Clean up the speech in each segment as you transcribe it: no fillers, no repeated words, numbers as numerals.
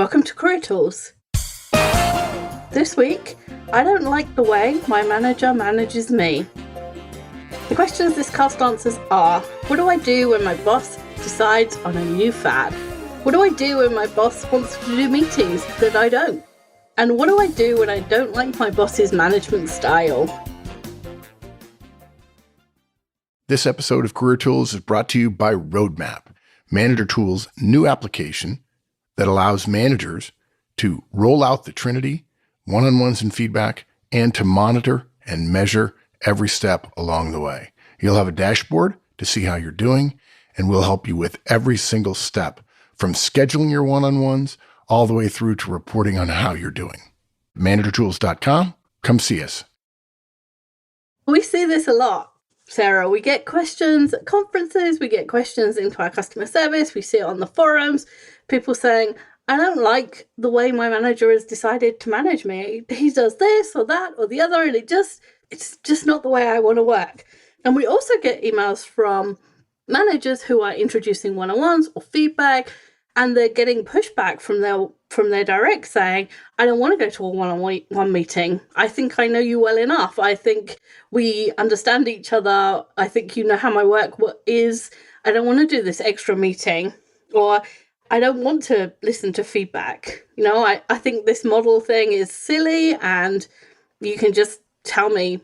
Welcome to Career Tools. This week, I don't like the way my manager manages me. The questions this cast answers are: what do I do when my boss decides on a new fad? What do I do when my boss wants to do meetings that I don't? And what do I do when I don't like my boss's management style? This episode of Career Tools is brought to you by Roadmap, Manager Tools' new application that allows managers to roll out the Trinity, one-on-ones and feedback, and to monitor and measure every step along the way. You'll have a dashboard to see how you're doing, and we'll help you with every single step, from scheduling your one-on-ones all the way through to reporting on how you're doing. ManagerTools.com. Come see us. We see this a lot, Sarah. We get questions at conferences, we get questions into our customer service, we see it on the forums, people saying, I don't like the way my manager has decided to manage me. He does this or that or the other, and it's just not the way I want to work. And we also get emails from managers who are introducing one-on-ones or feedback, and they're getting pushback from their direct saying, I don't want to go to a one-on-one meeting. I think I know you well enough. I think we understand each other. I think you know how my work is. I don't want to do this extra meeting, or I don't want to listen to feedback. I think this model thing is silly, and you can just tell me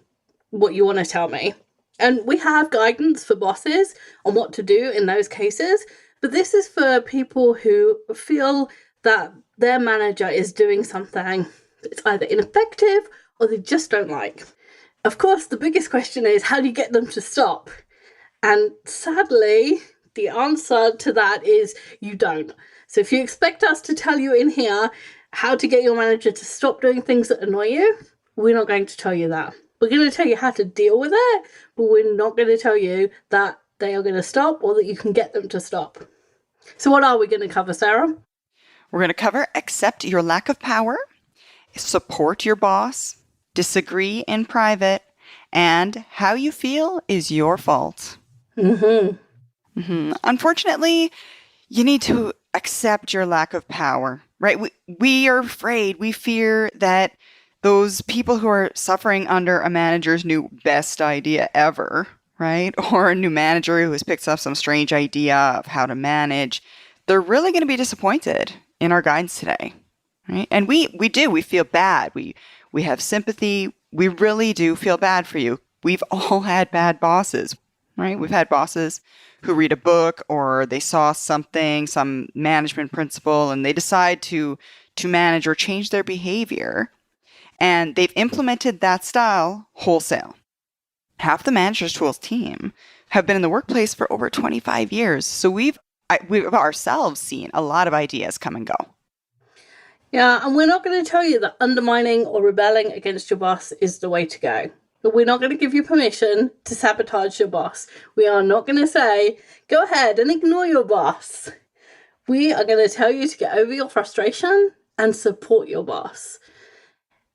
what you want to tell me. And we have guidance for bosses on what to do in those cases, but this is for people who feel that their manager is doing something that's either ineffective or they just don't like. Of course, the biggest question is, how do you get them to stop? And sadly, the answer to that is you don't. So if you expect us to tell you in here how to get your manager to stop doing things that annoy you, we're not going to tell you that. We're going to tell you how to deal with it, but we're not going to tell you that they are going to stop or that you can get them to stop. So what are we going to cover, Sarah? We're going to cover accept your lack of power, support your boss, disagree in private, and how you feel is your fault. Unfortunately, you need to accept your lack of power, right? We are afraid, we fear that those people who are suffering under a manager's new best idea ever, right? Or a new manager who has picked up some strange idea of how to manage, they're really going to be disappointed in our guidance today, right? And we feel bad. We have sympathy. We really do feel bad for you. We've all had bad bosses, right? We've had bosses who read a book or they saw something, some management principle, and they decide to manage or change their behavior. And they've implemented that style wholesale. Half the Manager Tools team have been in the workplace for over 25 years. So we've ourselves seen a lot of ideas come and go. Yeah, and we're not going to tell you that undermining or rebelling against your boss is the way to go. But we're not going to give you permission to sabotage your boss. We are not going to say, go ahead and ignore your boss. We are going to tell you to get over your frustration and support your boss.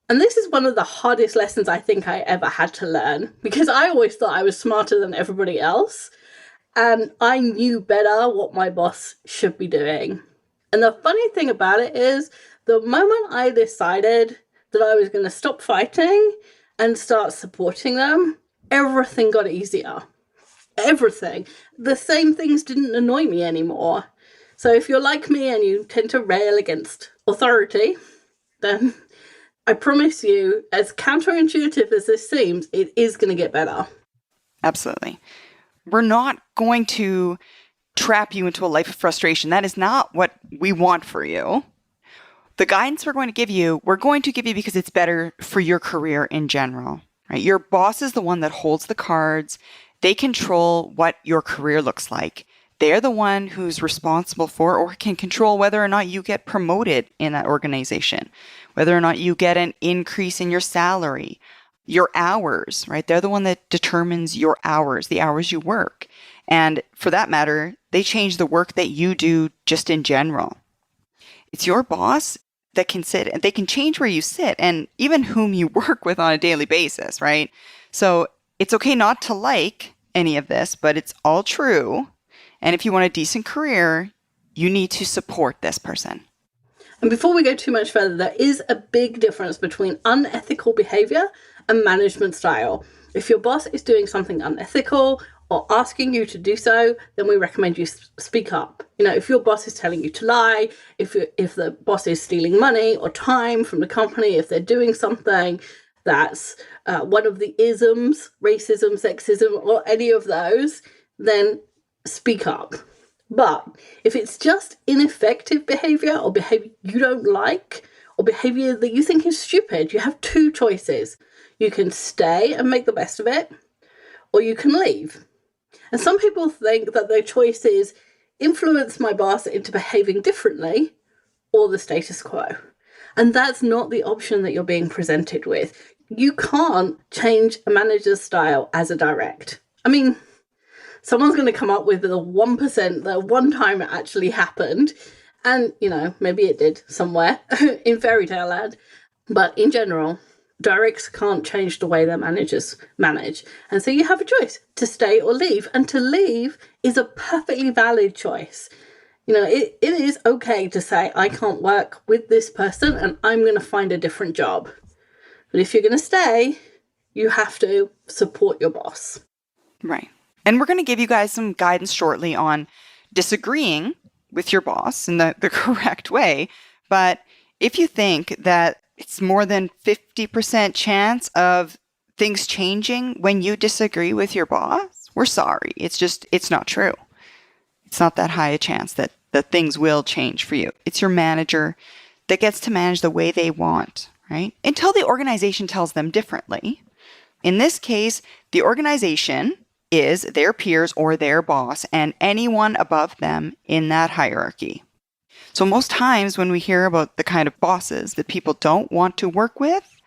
And this is one of the hardest lessons I think I ever had to learn, because I always thought I was smarter than everybody else, and I knew better what my boss should be doing. And the funny thing about it is, the moment I decided that I was going to stop fighting and start supporting them, everything got easier. Everything. The same things didn't annoy me anymore. So if you're like me and you tend to rail against authority, then I promise you, as counterintuitive as this seems, it is going to get better. Absolutely. We're not going to trap you into a life of frustration. That is not what we want for you. The guidance we're going to give you because it's better for your career in general, right? Your boss is the one that holds the cards. They control what your career looks like. They're the one who's responsible for or can control whether or not you get promoted in that organization, whether or not you get an increase in your salary, your hours, right? They're the one that determines your hours, the hours you work. And for that matter, they change the work that you do just in general. It's your boss that can sit, and they can change where you sit and even whom you work with on a daily basis, right? So it's okay not to like any of this, but it's all true. And if you want a decent career, you need to support this person. And before we go too much further, there is a big difference between unethical behavior and management style. If your boss is doing something unethical or asking you to do so, then we recommend you speak up. If your boss is telling you to lie, if the boss is stealing money or time from the company, if they're doing something that's one of the isms, racism, sexism, or any of those, then speak up. But if it's just ineffective behavior or behavior you don't like or behavior that you think is stupid, you have two choices. You can stay and make the best of it, or you can leave. And some people think that their choice is influence my boss into behaving differently or the status quo. And that's not the option that you're being presented with. You can't change a manager's style as a direct. I mean, someone's going to come up with the 1% that one time it actually happened. And, maybe it did somewhere in fairy tale land. But in general, directs can't change the way their managers manage. And so you have a choice to stay or leave. And to leave is a perfectly valid choice. It is okay to say, I can't work with this person and I'm going to find a different job. But if you're going to stay, you have to support your boss. Right. And we're going to give you guys some guidance shortly on disagreeing with your boss in the correct way. But if you think that it's more than 50% chance of things changing when you disagree with your boss, we're sorry. It's not true. It's not that high a chance that things will change for you. It's your manager that gets to manage the way they want, right? Until the organization tells them differently. In this case, the organization is their peers or their boss and anyone above them in that hierarchy. So most times when we hear about the kind of bosses that people don't want to work with,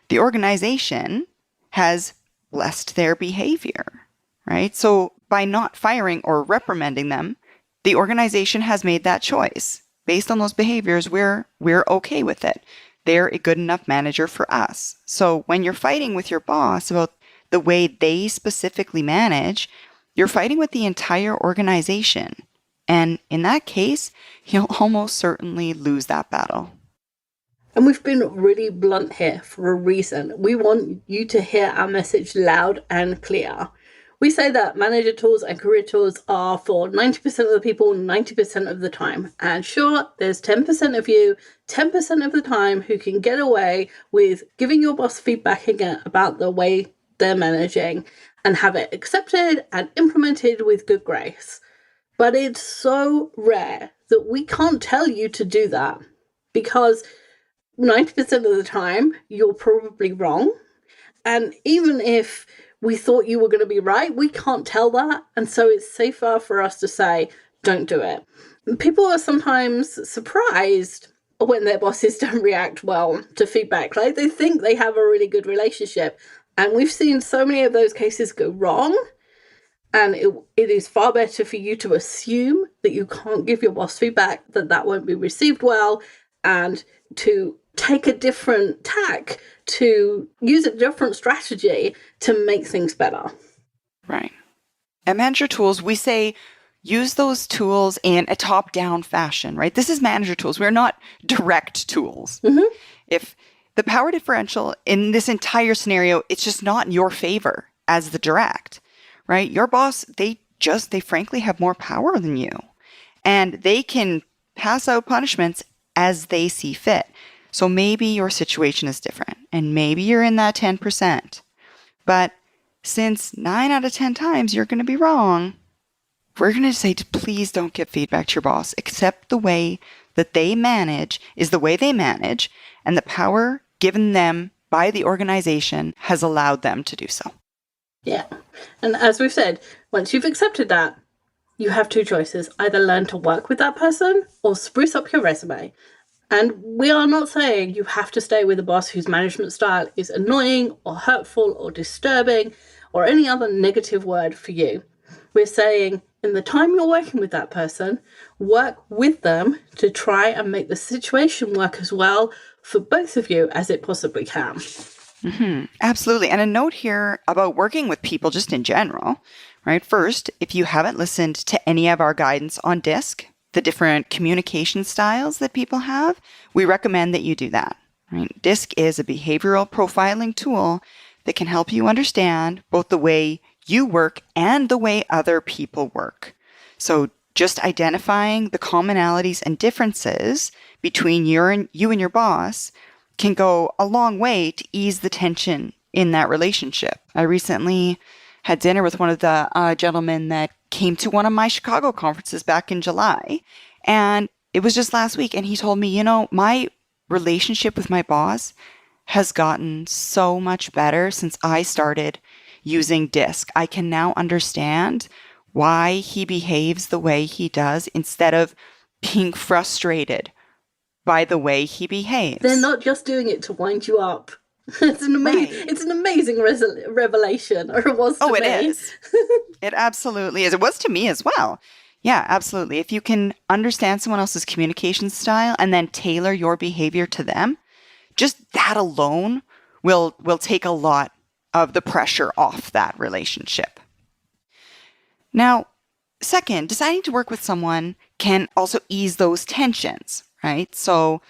the organization has blessed their behavior, right? So by not firing or reprimanding them, the organization has made that choice. Based on those behaviors, we're okay with it. They're a good enough manager for us. So when you're fighting with your boss about the way they specifically manage, you're fighting with the entire organization. And in that case, you'll almost certainly lose that battle. And we've been really blunt here for a reason. We want you to hear our message loud and clear. We say that manager tools and career tools are for 90% of the people, 90% of the time. And sure, there's 10% of you, 10% of the time who can get away with giving your boss feedback again about the way they're managing and have it accepted and implemented with good grace. But it's so rare that we can't tell you to do that because 90% of the time you're probably wrong. And even if we thought you were going to be right, we can't tell that. And so it's safer for us to say, don't do it. And people are sometimes surprised when their bosses don't react well to feedback. Like they think they have a really good relationship. And we've seen so many of those cases go wrong. And it is far better for you to assume that you can't give your boss feedback, that won't be received well, and to take a different tack, to use a different strategy to make things better. Right. At Manager Tools, we say use those tools in a top-down fashion, right? This is Manager Tools. We're not direct tools. Mm-hmm. If the power differential in this entire scenario, it's just not in your favor as the direct, right? Your boss, they frankly have more power than you. And they can pass out punishments as they see fit. So maybe your situation is different and maybe you're in that 10%. But since 9 out of 10 times you're going to be wrong, we're going to say, please don't give feedback to your boss. Accept the way that they manage is the way they manage, and the power given them by the organization has allowed them to do so. Yeah. And as we've said, once you've accepted that, you have two choices. Either learn to work with that person or spruce up your resume. And we are not saying you have to stay with a boss whose management style is annoying or hurtful or disturbing or any other negative word for you. We're saying in the time you're working with that person, work with them to try and make the situation work as well for both of you as it possibly can. Mm-hmm. Absolutely. And a note here about working with people just in general, right? First, if you haven't listened to any of our guidance on DISC, the different communication styles that people have, we recommend that you do that. Right? DISC is a behavioral profiling tool that can help you understand both the way you work and the way other people work. So just identifying the commonalities and differences between you and your boss can go a long way to ease the tension in that relationship. I recently had dinner with one of the gentlemen that came to one of my Chicago conferences back in July. And it was just last week. And he told me, my relationship with my boss has gotten so much better since I started using DISC. I can now understand why he behaves the way he does instead of being frustrated by the way he behaves. They're not just doing it to wind you up. It's an amazing revelation, or it was to me. Oh, it is. It absolutely is. It was to me as well. Yeah, absolutely. If you can understand someone else's communication style and then tailor your behavior to them, just that alone will take a lot of the pressure off that relationship. Now, second, deciding to work with someone can also ease those tensions, right? So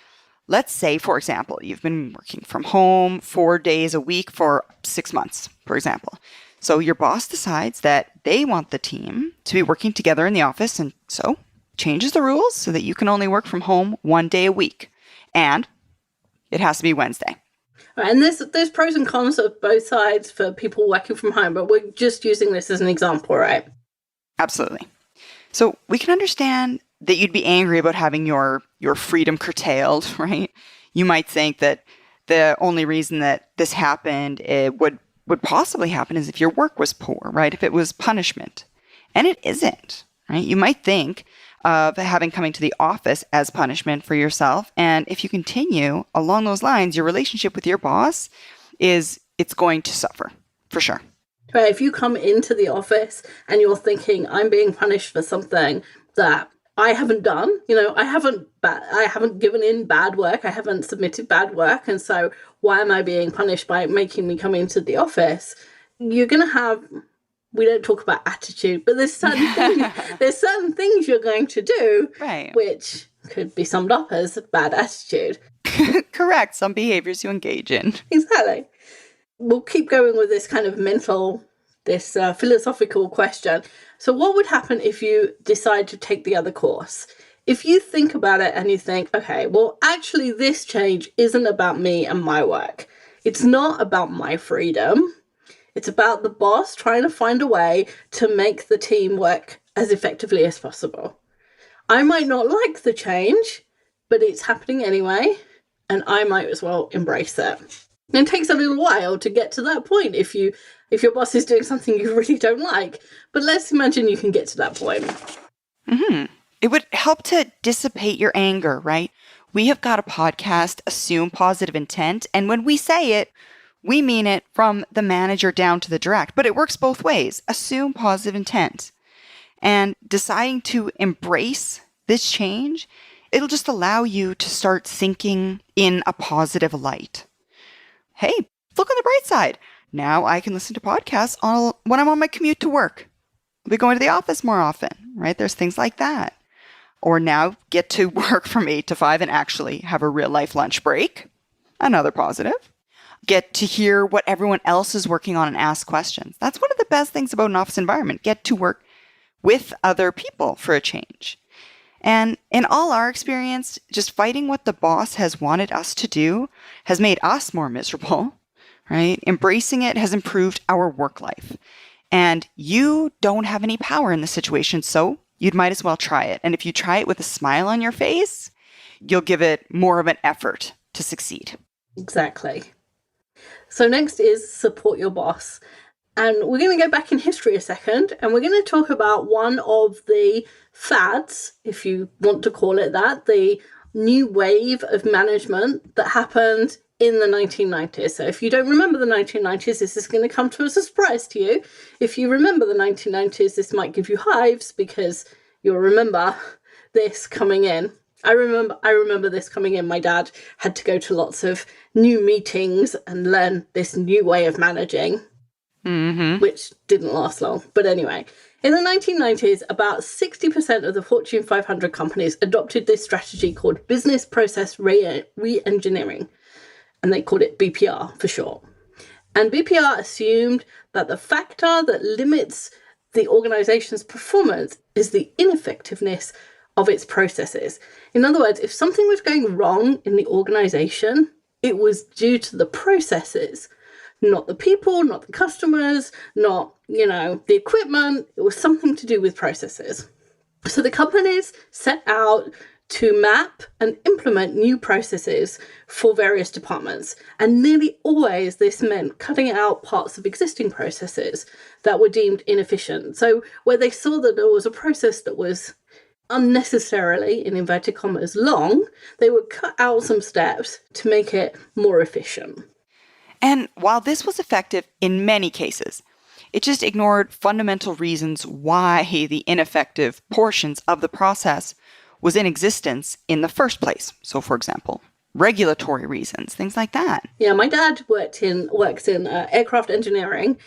let's say, for example, you've been working from home 4 days a week for 6 months, for example. So your boss decides that they want the team to be working together in the office, and so changes the rules so that you can only work from home 1 day a week. And it has to be Wednesday. Right, and there's pros and cons of both sides for people working from home, but we're just using this as an example, right? Absolutely. So we can understand that you'd be angry about having your freedom curtailed, right? You might think that the only reason that this happened would possibly happen is if your work was poor, right? If it was punishment. And it isn't, right? You might think of having coming to the office as punishment for yourself. And if you continue along those lines, your relationship with your boss it's going to suffer, for sure. Right, if you come into the office and you're thinking, I'm being punished for something that I haven't done, I haven't given in bad work, I haven't submitted bad work, and so why am I being punished by making me come into the office? You're going to have, we don't talk about attitude, but there's certain things you're going to do, right, which could be summed up as bad attitude. Correct, some behaviors you engage in. Exactly. We'll keep going with this kind of philosophical question. So what would happen if you decide to take the other course? If you think about it and you think, okay, well, actually this change isn't about me and my work. It's not about my freedom. It's about the boss trying to find a way to make the team work as effectively as possible. I might not like the change, but it's happening anyway, and I might as well embrace it. And it takes a little while to get to that point if your boss is doing something you really don't like. But let's imagine you can get to that point. Mm-hmm. It would help to dissipate your anger, right? We have got a podcast, Assume Positive Intent. And when we say it, we mean it from the manager down to the direct. But it works both ways. Assume positive intent. And deciding to embrace this change, it'll just allow you to start thinking in a positive light. Hey, look on the bright side. Now I can listen to podcasts when I'm on my commute to work. I'll be going to the office more often, right? There's things like that. Or now get to work from 8 to 5 and actually have a real life lunch break. Another positive. Get to hear what everyone else is working on and ask questions. That's one of the best things about an office environment. Get to work with other people for a change. And in all our experience, just fighting what the boss has wanted us to do has made us more miserable, right? Embracing it has improved our work life. And you don't have any power in the situation, so you might as well try it. And if you try it with a smile on your face, you'll give it more of an effort to succeed. Exactly. So next is support your boss. And we're going to go back in history a second, and we're going to talk about one of the fads, if you want to call it that, the new wave of management that happened in the 1990s. So if you don't remember the 1990s, this is going to come to as a surprise to you. If you remember the 1990s, this might give you hives because you'll remember this coming in. I remember this coming in. My dad had to go to lots of new meetings and learn this new way of managing. Mm-hmm. Which didn't last long. But anyway, In the 1990s, about 60% of the Fortune 500 companies adopted this strategy called business process re-engineering, and they called it BPR for short. And BPR assumed that the factor that limits the organization's performance is the ineffectiveness of its processes. In other words, if something was going wrong in the organization, it was due to the processes, not the people, not the customers, not, the equipment. It was something to do with processes. So the companies set out to map and implement new processes for various departments. And nearly always this meant cutting out parts of existing processes that were deemed inefficient. So where they saw that there was a process that was unnecessarily, in inverted commas, long, they would cut out some steps to make it more efficient. And while this was effective in many cases, it just ignored fundamental reasons why the ineffective portions of the process was in existence in the first place. So, for example, regulatory reasons, things like that. Yeah, my dad works in aircraft engineering,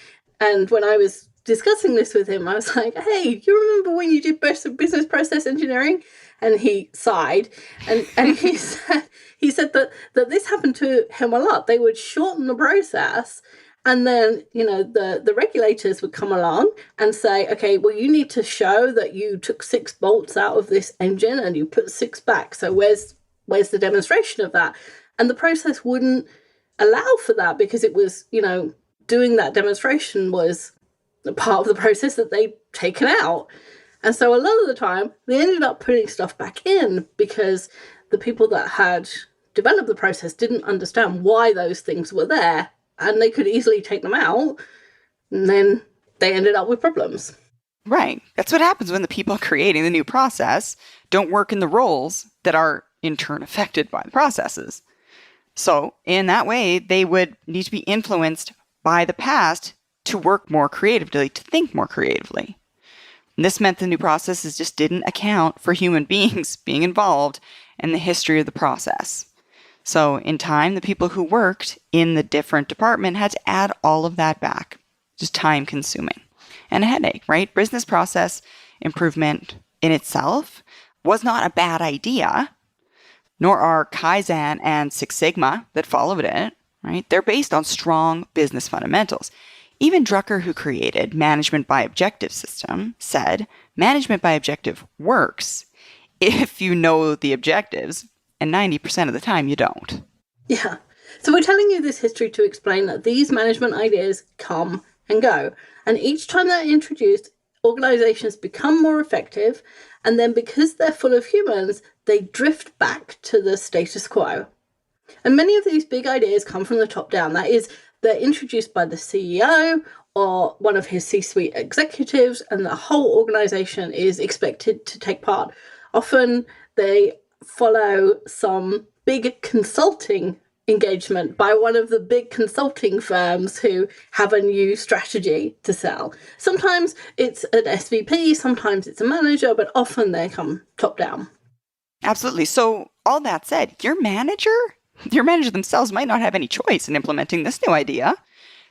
and when I was discussing this with him, I was like, "Hey, do you remember when you did business process engineering?" And he sighed, and he said that this happened to him a lot. They would shorten the process, and then, the regulators would come along and say, okay, well, you need to show that you took 6 bolts out of this engine and you put 6 back. So where's the demonstration of that? And the process wouldn't allow for that because it was, doing that demonstration was a part of the process that they'd taken out. And so a lot of the time they ended up putting stuff back in because the people that had developed the process didn't understand why those things were there. And they could easily take them out, and then they ended up with problems. Right. That's what happens when the people creating the new process don't work in the roles that are in turn affected by the processes. So in that way, they would need to be influenced by the past to work more creatively, to think more creatively. And this meant the new processes just didn't account for human beings being involved in the history of the process. So in time, the people who worked in the different department had to add all of that back. Just time consuming and a headache, right? Business process improvement in itself was not a bad idea, nor are Kaizen and Six Sigma that followed it, right? They're based on strong business fundamentals. Even Drucker, who created Management by Objective system, said management by objective works if you know the objectives, and 90% of the time you don't. Yeah. So we're telling you this history to explain that these management ideas come and go. And each time they're introduced, organizations become more effective. And then because they're full of humans, they drift back to the status quo. And many of these big ideas come from the top down. That is, they're introduced by the CEO or one of his C-suite executives, and the whole organization is expected to take part. Often they follow some big consulting engagement by one of the big consulting firms who have a new strategy to sell. Sometimes it's an SVP, sometimes it's a manager, but often they come top down. Absolutely. So all that said, your manager themselves might not have any choice in implementing this new idea.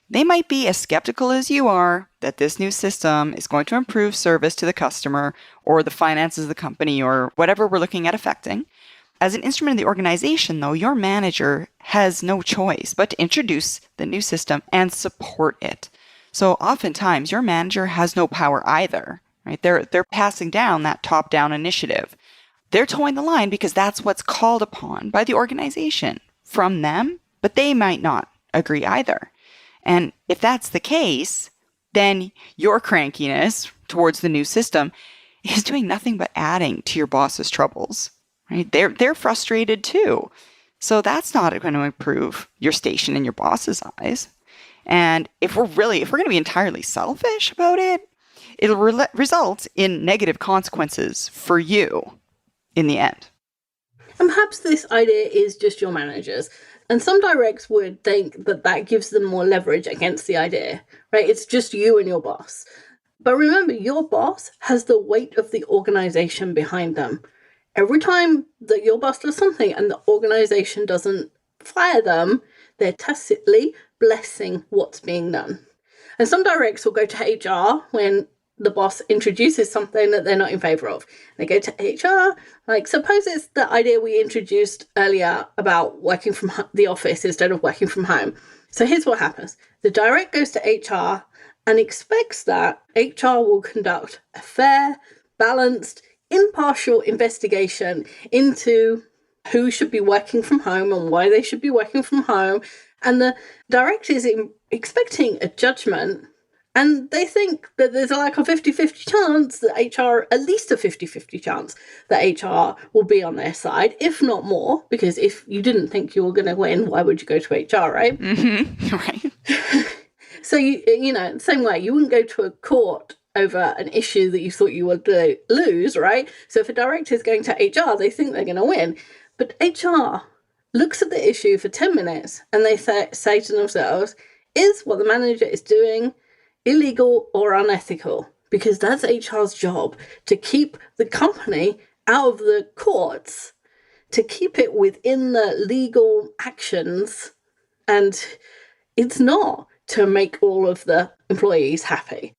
They might be as skeptical as you are that this new system is going to improve service to the customer or the finances of the company or whatever we're looking at affecting. As an instrument of the organization, though, your manager has no choice but to introduce the new system and support it. So oftentimes, your manager has no power either, right? They're passing down that top-down initiative. They're towing the line because that's what's called upon by the organization from them, but they might not agree either. And if that's the case, then your crankiness towards the new system is doing nothing but adding to your boss's troubles, right? They're frustrated too. So that's not going to improve your station in your boss's eyes. And if we're going to be entirely selfish about it, it'll result in negative consequences for you in the end. And perhaps this idea is just your managers. And some directs would think that gives them more leverage against the idea, right? It's just you and your boss. But remember, your boss has the weight of the organization behind them. Every time that your boss does something and the organization doesn't fire them, they're tacitly blessing what's being done. And some directs will go to HR when the boss introduces something that they're not in favor of. They go to HR. Like, suppose it's the idea we introduced earlier about working from the office instead of working from home. So here's what happens. The direct goes to HR and expects that HR will conduct a fair, balanced, impartial investigation into who should be working from home and why they should be working from home. And the director is expecting a judgment, and they think that there's like a 50-50 chance that HR, at least a 50-50 chance that HR will be on their side, if not more, because if you didn't think you were going to win, why would you go to HR, right? Mm-hmm. Right. So, you know, same way, you wouldn't go to a court over an issue that you thought you would lose, right? So if a director is going to HR, they think they're going to win. But HR looks at the issue for 10 minutes and they say to themselves, is what the manager is doing illegal or unethical? Because that's HR's job, to keep the company out of the courts, to keep it within the legal actions, and it's not to make all of the employees happy.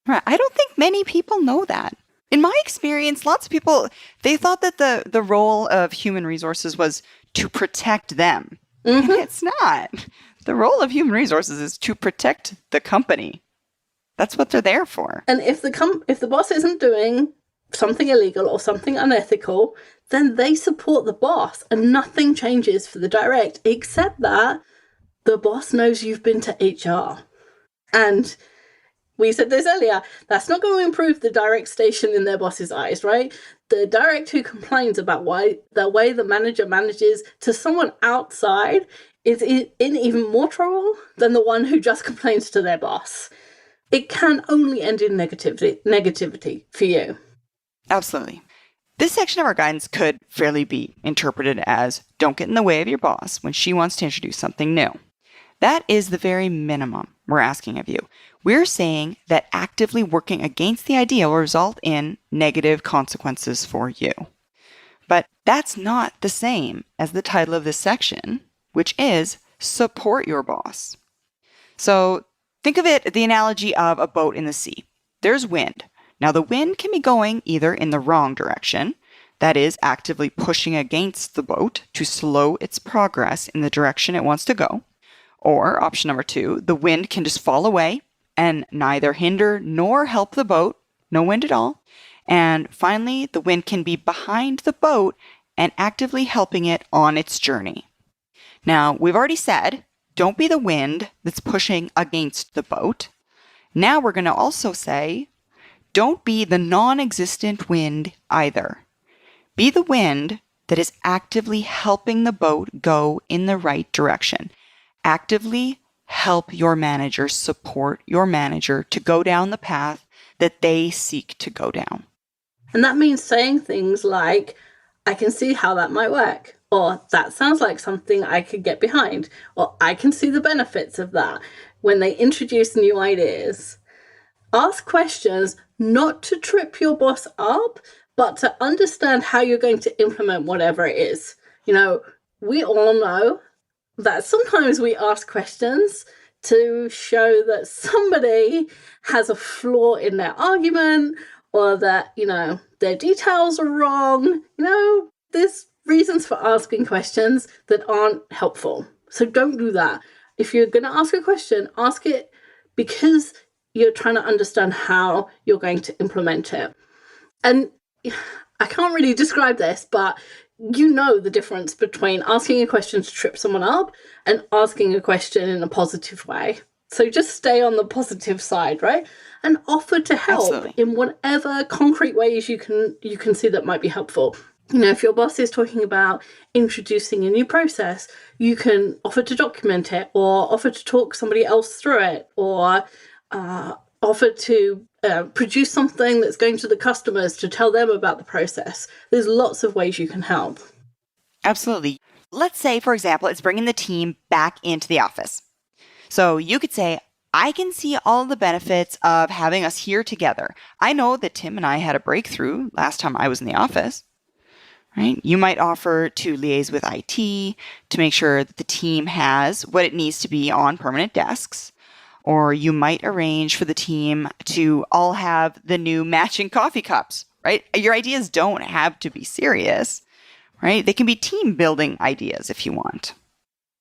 Right. I don't think many people know that. In my experience, lots of people, they thought that the role of human resources was to protect them. Mm-hmm. And it's not. The role of human resources is to protect the company. That's what they're there for. And if the boss isn't doing something illegal or something unethical, then they support the boss and nothing changes for the direct, except that the boss knows you've been to HR. And we said this earlier, that's not going to improve the direct station in their boss's eyes, right? The direct who complains about why the way the manager manages to someone outside is in even more trouble than the one who just complains to their boss. It can only end in negativity for you. Absolutely. This section of our guidance could fairly be interpreted as, don't get in the way of your boss when she wants to introduce something new. That is the very minimum we're asking of you. We're saying that actively working against the idea will result in negative consequences for you. But that's not the same as the title of this section, which is Support Your Boss. So think of it the analogy of a boat in the sea. There's wind. Now the wind can be going either in the wrong direction, that is, actively pushing against the boat to slow its progress in the direction it wants to go. Or option number 2, the wind can just fall away and neither hinder nor help the boat, no wind at all. And finally, the wind can be behind the boat and actively helping it on its journey. Now, we've already said, don't be the wind that's pushing against the boat. Now we're going to also say, don't be the non-existent wind either. Be the wind that is actively helping the boat go in the right direction. Actively help your manager, support your manager to go down the path that they seek to go down. And that means saying things like, I can see how that might work, or that sounds like something I could get behind, or I can see the benefits of that. When they introduce new ideas, ask questions not to trip your boss up, but to understand how you're going to implement whatever it is. You know, we all know that sometimes we ask questions to show that somebody has a flaw in their argument, or that, you know, their details are wrong. You know, there's reasons for asking questions that aren't helpful. So don't do that. If you're going to ask a question, ask it because you're trying to understand how you're going to implement it. And I can't really describe this, but you know the difference between asking a question to trip someone up and asking a question in a positive way. So just stay on the positive side, right? And offer to help Absolutely. in whatever concrete ways you can see that might be helpful. You know, if your boss is talking about introducing a new process, you can offer to document it, or offer to talk somebody else through it, or offer to produce something that's going to the customers to tell them about the process. There's lots of ways you can help. Absolutely. Let's say, for example, it's bringing the team back into the office. So you could say, I can see all the benefits of having us here together. I know that Tim and I had a breakthrough last time I was in the office. Right? You might offer to liaise with IT to make sure that the team has what it needs to be on permanent desks. Or you might arrange for the team to all have the new matching coffee cups, right? Your ideas don't have to be serious, right? They can be team building ideas if you want.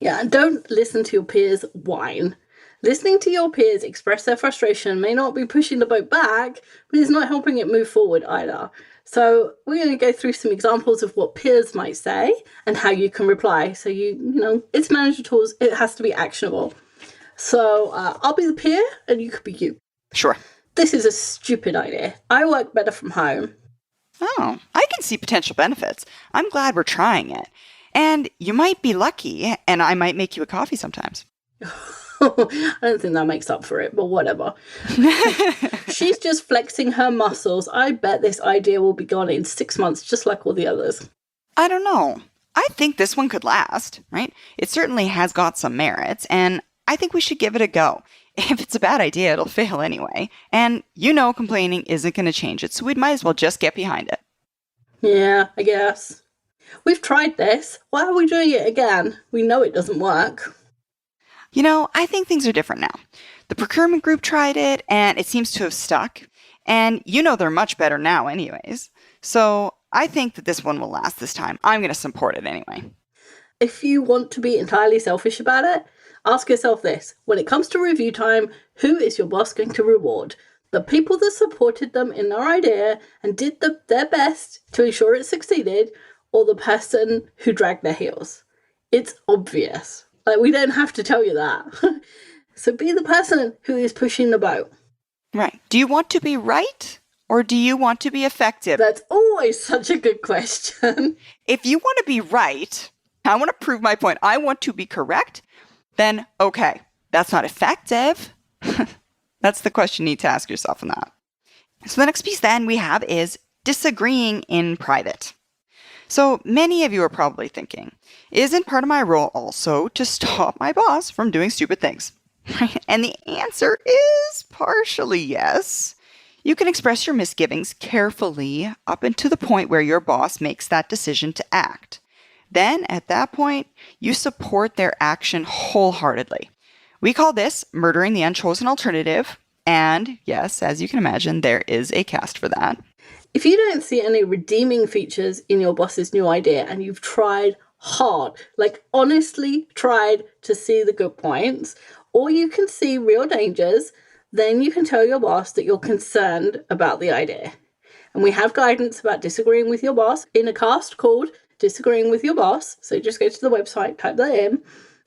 Yeah, and don't listen to your peers whine. Listening to your peers express their frustration may not be pushing the boat back, but it's not helping it move forward either. So we're going to go through some examples of what peers might say and how you can reply. So it's manager tools. It has to be actionable. So I'll be the peer and you could be you. Sure. This is a stupid idea. I work better from home. Oh, I can see potential benefits. I'm glad we're trying it. And you might be lucky, and I might make you a coffee sometimes. I don't think that makes up for it, but whatever. She's just flexing her muscles. I bet this idea will be gone in 6 months, just like all the others. I don't know. I think this one could last, right? It certainly has got some merits, and I think we should give it a go. If it's a bad idea, it'll fail anyway. And complaining isn't going to change it, so we might as well just get behind it. Yeah, I guess. We've tried this. Why are we doing it again? We know it doesn't work. I think things are different now. The procurement group tried it, and it seems to have stuck. And they're much better now anyways. So I think that this one will last this time. I'm going to support it anyway. If you want to be entirely selfish about it, ask yourself this. When it comes to review time, who is your boss going to reward? The people that supported them in their idea and did their best to ensure it succeeded, or the person who dragged their heels? It's obvious. We don't have to tell you that. So be the person who is pushing the boat. Right. Do you want to be right or do you want to be effective? That's always such a good question. If you want to be right, I want to prove my point, I want to be correct, then okay, that's not effective. That's the question you need to ask yourself on that. So the next piece then we have is disagreeing in private. So many of you are probably thinking, isn't part of my role also to stop my boss from doing stupid things? And the answer is partially yes. You can express your misgivings carefully up until the point where your boss makes that decision to act. Then, at that point, you support their action wholeheartedly. We call this murdering the unchosen alternative. And yes, as you can imagine, there is a cast for that. If you don't see any redeeming features in your boss's new idea and you've tried hard, honestly tried to see the good points, or you can see real dangers, then you can tell your boss that you're concerned about the idea. And we have guidance about disagreeing with your boss in a cast called Disagreeing with Your Boss. So just go to the website, type that in.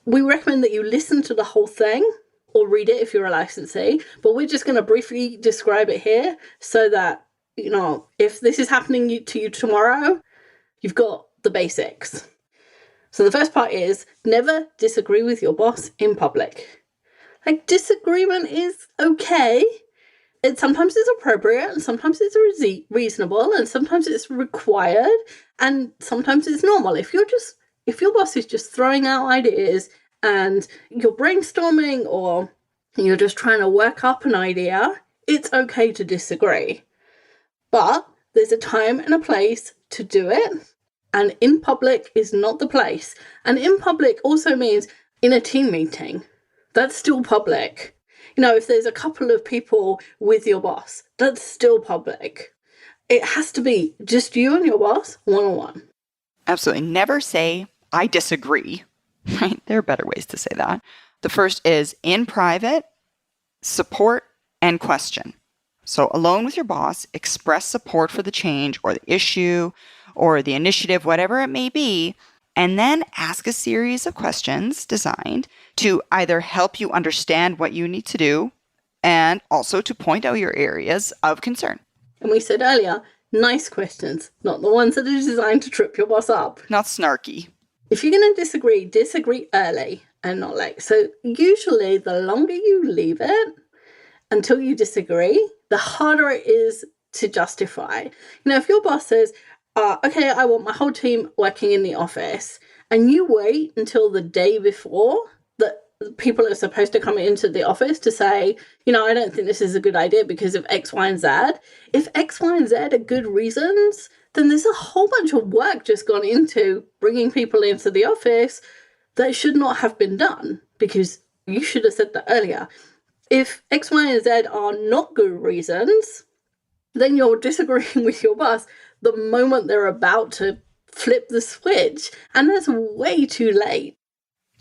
We recommend that you listen to the whole thing or read it if you're a licensee, but we're just going to briefly describe it here so that if this is happening to you tomorrow, you've got the basics. So the first part is never disagree with your boss in public. Disagreement is okay. Sometimes it's appropriate, and sometimes it's reasonable, and sometimes it's required, and sometimes it's normal. If your boss is just throwing out ideas and you're brainstorming or you're just trying to work up an idea, it's okay to disagree. But there's a time and a place to do it, and in public is not the place. And in public also means in a team meeting. That's still public. If there's a couple of people with your boss, that's still public. It has to be just you and your boss, one-on-one. Absolutely. Never say, I disagree. Right? There are better ways to say that. The first is in private, support and question. So alone with your boss, express support for the change or the issue or the initiative, whatever it may be, and then ask a series of questions designed to either help you understand what you need to do and also to point out your areas of concern. And we said earlier, nice questions, not the ones that are designed to trip your boss up. Not snarky. If you're going to disagree early and not late. So usually the longer you leave it until you disagree, the harder it is to justify. If your boss says, okay, I want my whole team working in the office, and you wait until the day before that people are supposed to come into the office to say, I don't think this is a good idea because of X, Y, and Z. If X, Y, and Z are good reasons, then there's a whole bunch of work just gone into bringing people into the office that should not have been done because you should have said that earlier. If X, Y, and Z are not good reasons, then you're disagreeing with your boss the moment they're about to flip the switch, and that's way too late.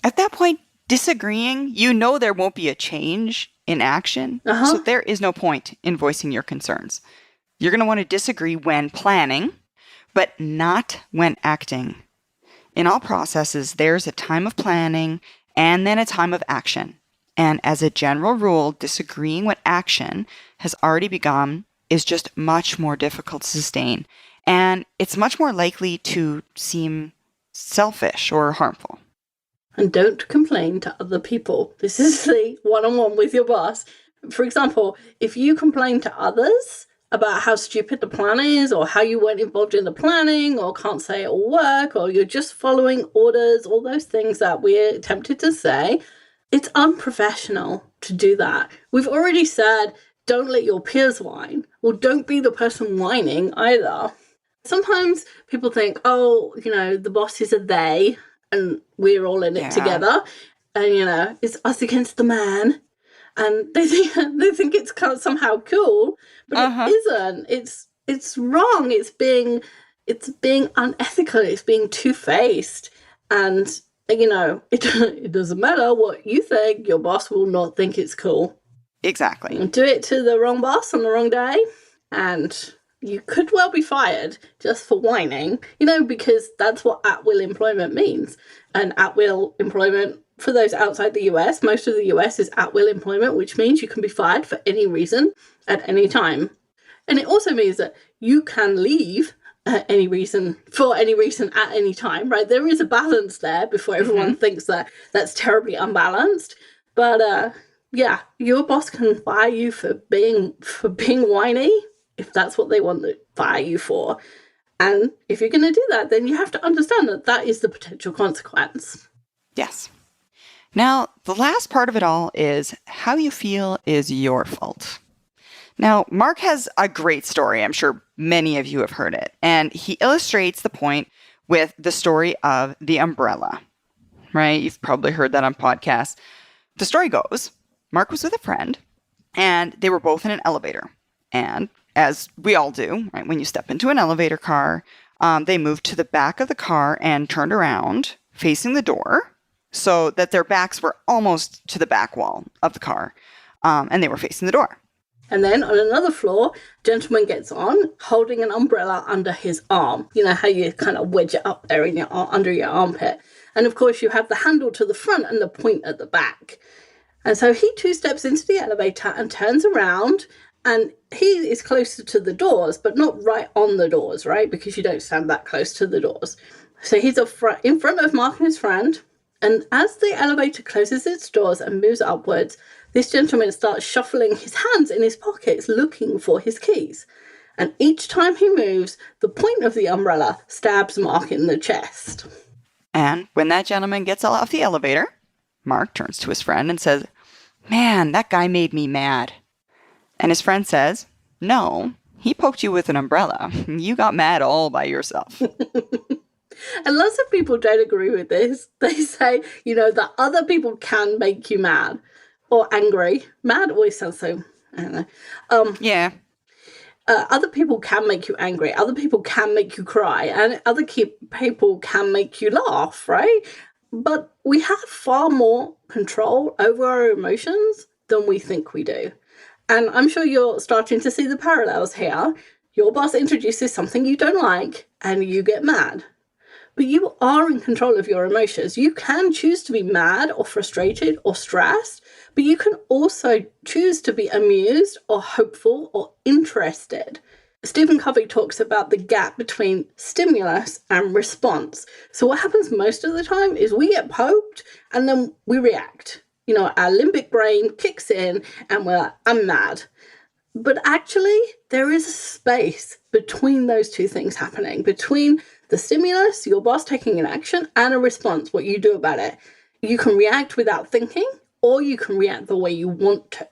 At that point, disagreeing, you know there won't be a change in action, so there is no point in voicing your concerns. You're going to want to disagree when planning, but not when acting. In all processes, there's a time of planning and then a time of action. And as a general rule, disagreeing when action has already begun is just much more difficult to sustain. And it's much more likely to seem selfish or harmful. And don't complain to other people. This is the one-on-one with your boss. For example, if you complain to others about how stupid the plan is, or how you weren't involved in the planning, or can't say it will work, or you're just following orders, all those things that we're tempted to say, it's unprofessional to do that. We've already said, don't let your peers whine. Well, don't be the person whining either. Sometimes people think, oh, the boss is a they, and we're all in it together. And, it's us against the man. And they think it's kind of somehow cool, but it isn't. It's wrong. It's being unethical. It's being two-faced. And, it doesn't matter what you think. Your boss will not think it's cool. Exactly. Do it to the wrong boss on the wrong day, and you could well be fired just for whining, because that's what at-will employment means. And at-will employment, for those outside the US, most of the US is at-will employment, which means you can be fired for any reason at any time. And it also means that you can leave for any reason at any time, right? There is a balance there before everyone thinks that that's terribly unbalanced. But your boss can fire you for being whiny if that's what they want to fire you for. And if you're going to do that, then you have to understand that that is the potential consequence. Yes. Now, the last part of it all is how you feel is your fault. Now, Mark has a great story. I'm sure many of you have heard it. And he illustrates the point with the story of the umbrella, right? You've probably heard that on podcasts. The story goes, Mark was with a friend, and they were both in an elevator. And as we all do, right, when you step into an elevator car, they moved to the back of the car and turned around, facing the door, so that their backs were almost to the back wall of the car, and they were facing the door. And then on another floor, gentleman gets on, holding an umbrella under his arm. You know how you kind of wedge it up there in under your armpit. And of course, you have the handle to the front and the point at the back. And so he too steps into the elevator and turns around, and he is closer to the doors, but not right on the doors, right? Because you don't stand that close to the doors. So he's in front of Mark and his friend. And as the elevator closes its doors and moves upwards, this gentleman starts shuffling his hands in his pockets, looking for his keys. And each time he moves, the point of the umbrella stabs Mark in the chest. And when that gentleman gets off the elevator, Mark turns to his friend and says, "Man, that guy made me mad." And his friend says, "No, he poked you with an umbrella. You got mad all by yourself." And lots of people don't agree with this. They say, that other people can make you mad or angry. Mad always sounds so, I don't know. Yeah. Other people can make you angry. Other people can make you cry. And other people can make you laugh, right? But we have far more control over our emotions than we think we do. And I'm sure you're starting to see the parallels here. Your boss introduces something you don't like and you get mad. But you are in control of your emotions. You can choose to be mad or frustrated or stressed, but you can also choose to be amused or hopeful or interested. Stephen Covey talks about the gap between stimulus and response. So what happens most of the time is we get poked and then we react. Our limbic brain kicks in and we're like, I'm mad. But actually, there is a space between those two things happening, between the stimulus, your boss taking an action, and a response, what you do about it. You can react without thinking, or you can react the way you want to.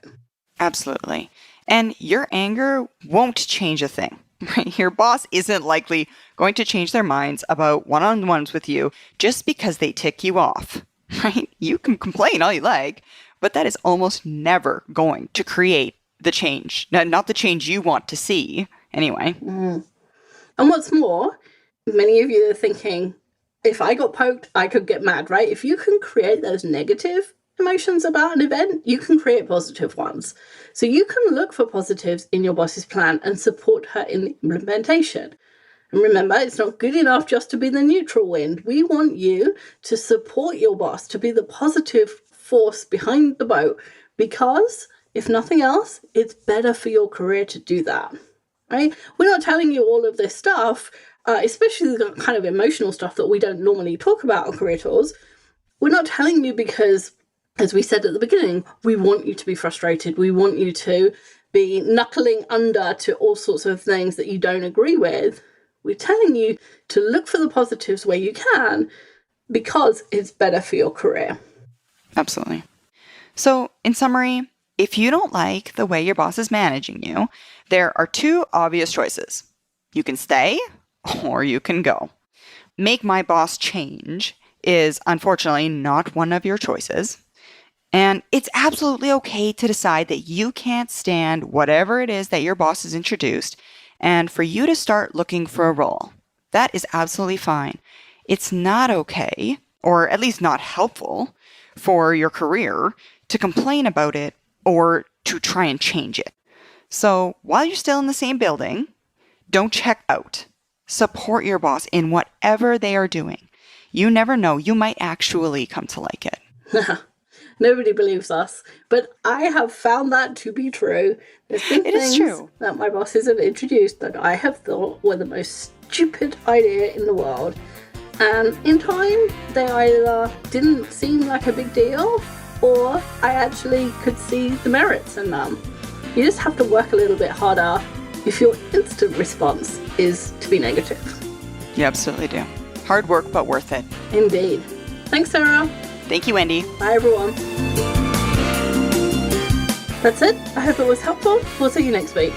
Absolutely. And your anger won't change a thing. Right? Your boss isn't likely going to change their minds about one-on-ones with you just because they tick you off. Right? You can complain all you like, but that is almost never going to create the change. Not the change you want to see, anyway. And what's more, many of you are thinking, if I got poked, I could get mad, right? If you can create those negative emotions about an event, you can create positive ones. So you can look for positives in your boss's plan and support her in the implementation. And remember, it's not good enough just to be the neutral wind. We want you to support your boss, to be the positive force behind the boat, because if nothing else, it's better for your career to do that, right? We're not telling you all of this stuff, especially the kind of emotional stuff that we don't normally talk about on Career Tools. We're not telling you because, as we said at the beginning, we want you to be frustrated. We want you to be knuckling under to all sorts of things that you don't agree with. We're telling you to look for the positives where you can, because it's better for your career. Absolutely. So, in summary, if you don't like the way your boss is managing you, there are two obvious choices. You can stay or you can go. Make my boss change is unfortunately not one of your choices. And it's absolutely okay to decide that you can't stand whatever it is that your boss has introduced and for you to start looking for a role. That is absolutely fine. It's not okay, or at least not helpful, for your career to complain about it or to try and change it. So while you're still in the same building, don't check out. Support your boss in whatever they are doing. You never know, you might actually come to like it. Nobody believes us, but I have found that to be true. There's been things that my bosses have introduced that I have thought were the most stupid idea in the world. And in time, they either didn't seem like a big deal, or I actually could see the merits in them. You just have to work a little bit harder if your instant response is to be negative. You absolutely do. Hard work, but worth it. Indeed. Thanks, Sarah. Thank you, Wendy. Bye, everyone. That's it. I hope it was helpful. We'll see you next week.